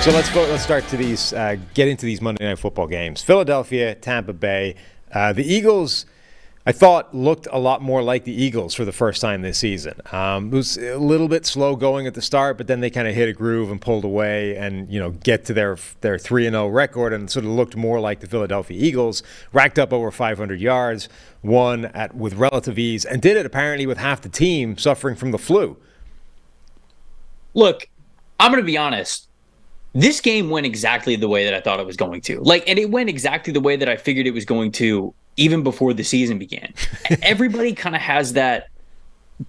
So let's start to get into these Monday Night Football games. Philadelphia, Tampa Bay. The Eagles, I thought, looked a lot more like the Eagles for the first time this season. It was a little bit slow going at the start, but then they kind of hit a groove and pulled away and, get to their 3-0 record and sort of looked more like the Philadelphia Eagles, racked up over 500 yards, won with relative ease, and did it apparently with half the team suffering from the flu. Look, I'm going to be honest. This game went exactly the way that I thought it was going to. And it went exactly the way that I figured it was going to even before the season began. Everybody kind of has that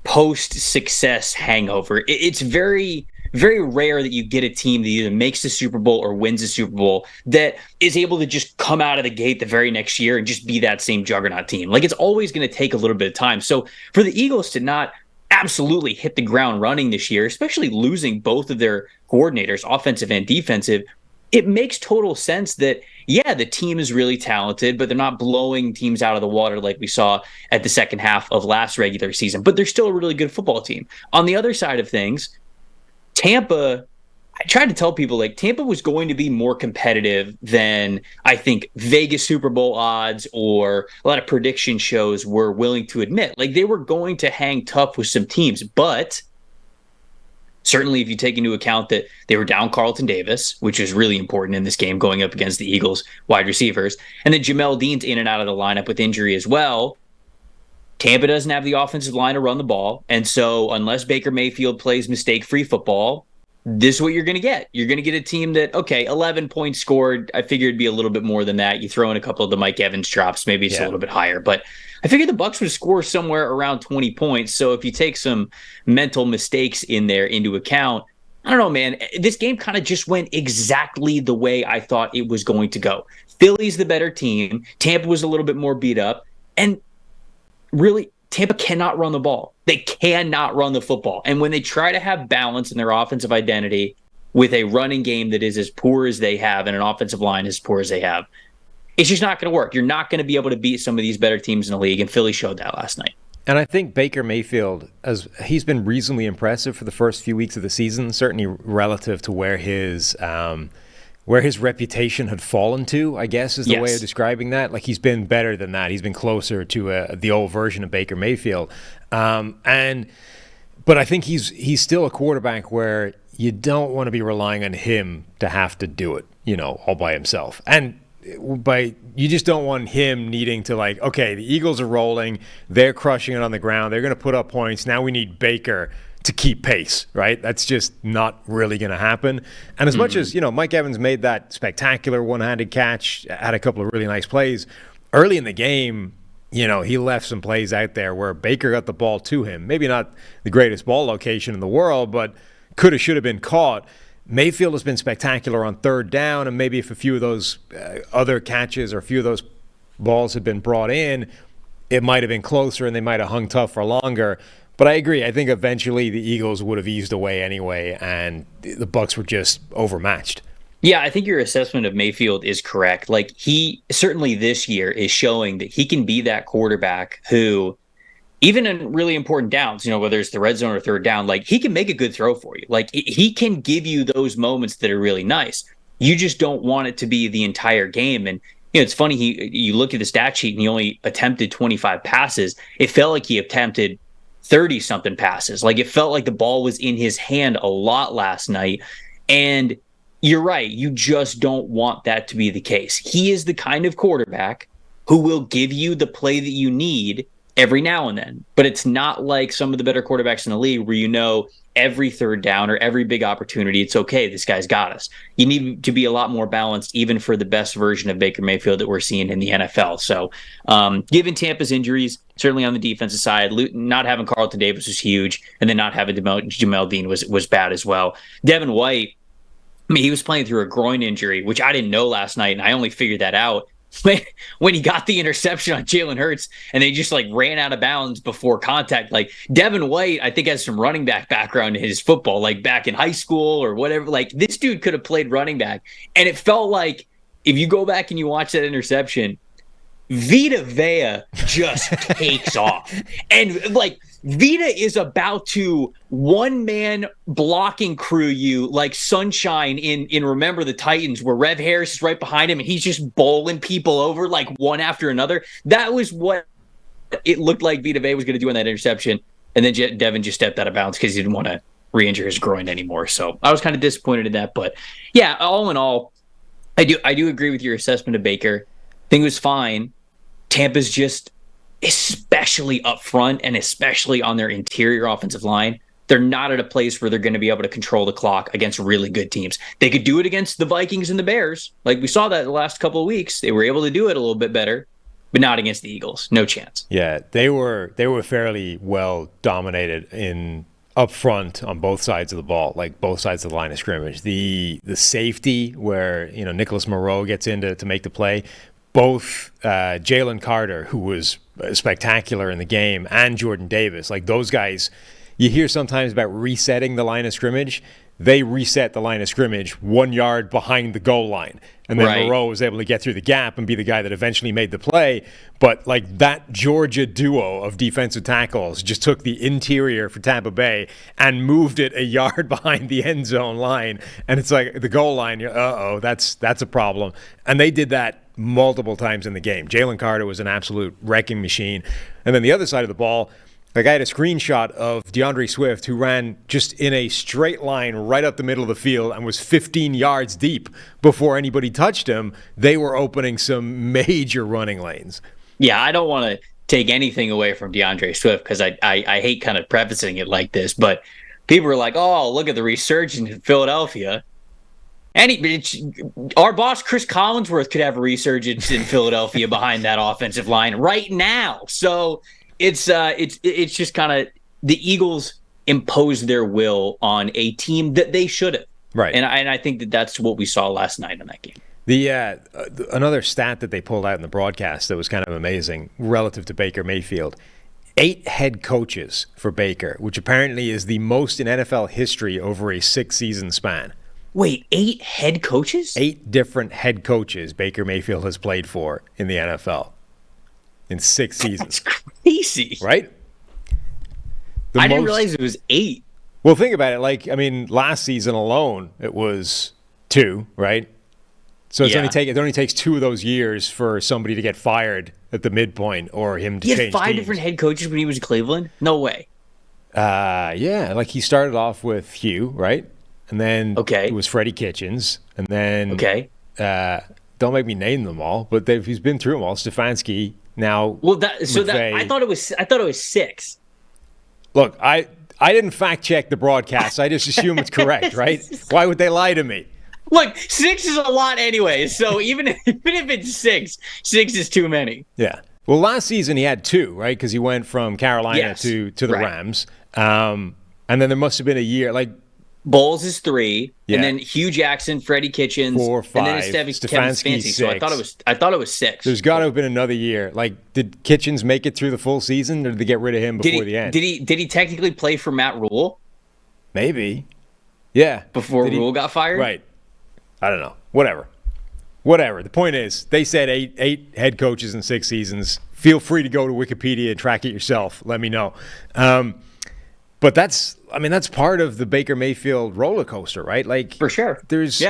post-success hangover. It's very, very rare that you get a team that either makes the Super Bowl or wins the Super Bowl that is able to just come out of the gate the very next year and just be that same juggernaut team. It's always going to take a little bit of time. So for the Eagles to not absolutely hit the ground running this year, especially losing both of their coordinators, offensive and defensive, it makes total sense that, yeah, the team is really talented, but they're not blowing teams out of the water like we saw at the second half of last regular season. But they're still a really good football team. On the other side of things, Tampa, I tried to tell people, Tampa was going to be more competitive than I think Vegas Super Bowl odds or a lot of prediction shows were willing to admit. They were going to hang tough with some teams, but certainly if you take into account that they were down Carlton Davis, which is really important in this game going up against the Eagles wide receivers, and then Jamel Dean's in and out of the lineup with injury as well, Tampa doesn't have the offensive line to run the ball. And so unless Baker Mayfield plays mistake-free football, this is what you're going to get. You're going to get a team that, 11 points scored. I figured it'd be a little bit more than that. You throw in a couple of the Mike Evans drops, maybe it's a little bit higher. But I figured the Bucs would score somewhere around 20 points. So if you take some mental mistakes in there into account, I don't know, man. This game kind of just went exactly the way I thought it was going to go. Philly's the better team. Tampa was a little bit more beat up. And really, Tampa cannot run the ball. They cannot run the football. And when they try to have balance in their offensive identity with a running game that is as poor as they have and an offensive line as poor as they have, it's just not going to work. You're not going to be able to beat some of these better teams in the league, and Philly showed that last night. And I think Baker Mayfield, he's been reasonably impressive for the first few weeks of the season, certainly relative to where his reputation had fallen to, I guess, is the way of describing that. He's been better than that. He's been closer to the old version of Baker Mayfield. But I think he's still a quarterback where you don't want to be relying on him to have to do it, all by himself. And you just don't want him needing to okay, the Eagles are rolling, they're crushing it on the ground, they're going to put up points. Now we need Baker to keep pace, right? That's just not really going to happen. And as much as, Mike Evans made that spectacular one-handed catch, had a couple of really nice plays, early in the game, he left some plays out there where Baker got the ball to him. Maybe not the greatest ball location in the world, but should have been caught. Mayfield has been spectacular on third down, and maybe if a few of those other catches or a few of those balls had been brought in, it might have been closer and they might have hung tough for longer. But I agree. I think eventually the Eagles would have eased away anyway, and the Bucs were just overmatched. Yeah, I think your assessment of Mayfield is correct. He certainly this year is showing that he can be that quarterback who, even in really important downs, whether it's the red zone or third down, he can make a good throw for you. He can give you those moments that are really nice. You just don't want it to be the entire game. And it's funny, you look at the stat sheet and he only attempted 25 passes. It felt like he attempted 30-something passes. It felt like the ball was in his hand a lot last night. And you're right. You just don't want that to be the case. He is the kind of quarterback who will give you the play that you need every now and then. But it's not like some of the better quarterbacks in the league where every third down or every big opportunity, it's okay, this guy's got us. You need to be a lot more balanced even for the best version of Baker Mayfield that we're seeing in the NFL. So given Tampa's injuries, certainly on the defensive side, not having Carlton Davis was huge, and then not having Jamel Dean was bad as well. Devin White, he was playing through a groin injury, which I didn't know last night, and I only figured that out when he got the interception on Jalen Hurts and they just ran out of bounds before contact. Devin White, I think, has some running back background in his football, back in high school or whatever. This dude could have played running back. And it felt like if you go back and you watch that interception, Vita Vea just takes off. And like Vita is about to one-man blocking crew you like Sunshine in Remember the Titans, where Rev Harris is right behind him and he's just bowling people over like one after another. That was what it looked like Vita Vea was going to do in that interception. And then Devin just stepped out of bounds because he didn't want to re-injure his groin anymore. So I was kind of disappointed in that. But yeah, all in all, I do agree with your assessment of Baker. I think it was fine. Tampa's just, especially up front and especially on their interior offensive line, they're not at a place where they're going to be able to control the clock against really good teams. They could do it against the Vikings and the Bears. Like we saw that the last couple of weeks. They were able to do it a little bit better, but not against the Eagles. No chance. Yeah, they were fairly well dominated in up front on both sides of the ball, like both sides of the line of scrimmage. The safety where, Nicholas Moreau gets in to make the play. Both Jalen Carter, who was spectacular in the game, and Jordan Davis, like those guys, you hear sometimes about resetting the line of scrimmage. They reset the line of scrimmage 1 yard behind the goal line. And then Moreau was able to get through the gap and be the guy that eventually made the play. But like that Georgia duo of defensive tackles just took the interior for Tampa Bay and moved it a yard behind the end zone line. And it's like the goal line, that's a problem. And they did that multiple times in the game. Jalen Carter was an absolute wrecking machine. And then the other side of the ball, like I had a screenshot of DeAndre Swift, who ran just in a straight line right up the middle of the field and was 15 yards deep before anybody touched him. They were opening some major running lanes. Yeah, I don't want to take anything away from DeAndre Swift because I hate kind of prefacing it like this, but people are like, oh, look at the resurgence in Philadelphia. Our boss Chris Collinsworth could have a resurgence in Philadelphia behind that offensive line right now. So it's just kind of the Eagles imposed their will on a team that they should have. Right. And I think that's what we saw last night in that game. The another stat that they pulled out in the broadcast that was kind of amazing relative to Baker Mayfield. 8 head coaches for Baker, which apparently is the most in NFL history over a 6-season span. Wait, 8 head coaches? 8 different head coaches Baker Mayfield has played for in the NFL in 6 seasons. That's crazy. Right? I didn't realize it was 8. Well, think about it. Last season alone, it was 2, right? So it only takes 2 of those years for somebody to get fired at the midpoint or him to change teams. He had 5 different head coaches when he was in Cleveland? No way. Yeah. Like he started off with Hugh, right? And then it was Freddie Kitchens. And then, don't make me name them all, but he's been through them all. Stefanski, now I thought it was 6. Look, I didn't fact check the broadcast. I just assume it's correct, right? Why would they lie to me? Look, 6 is a lot anyway. So even if it's 6 is too many. Yeah. Well, last season he had 2, right? Because he went from Carolina to the Rams. And then there must have been a year like Bowles is 3, and then Hugh Jackson, Freddie Kitchens, 4, 5, and then Stefanski 6. So I thought it was 6. There's got to have been another year. Like, did Kitchens make it through the full season, or did they get rid of him before the end? Did he technically play for Matt Rule? Maybe. Yeah. Before Rule got fired? Right. I don't know. Whatever. The point is, they said 8 head coaches in 6 seasons. Feel free to go to Wikipedia and track it yourself. Let me know. But that's part of the Baker Mayfield roller coaster, right? Like, for sure. There's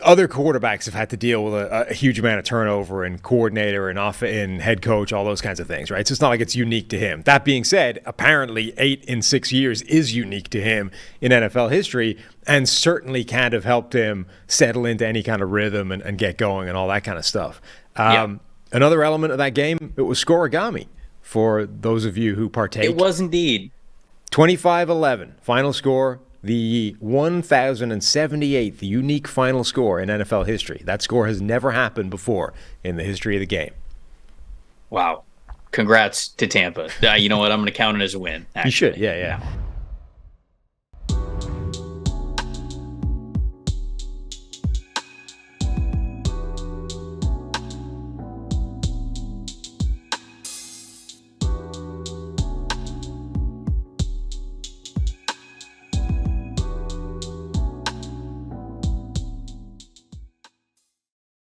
other quarterbacks have had to deal with a huge amount of turnover and coordinator and head coach, all those kinds of things, right? So it's not like it's unique to him. That being said, apparently 8 in 6 years is unique to him in NFL history and certainly kind of helped him settle into any kind of rhythm and get going and all that kind of stuff. Another element of that game, it was scoregami for those of you who partake. It was indeed. 25-11, final score, the 1,078th unique final score in NFL history. That score has never happened before in the history of the game. Wow. Congrats to Tampa. You know what? I'm going to count it as a win. Actually. You should, yeah.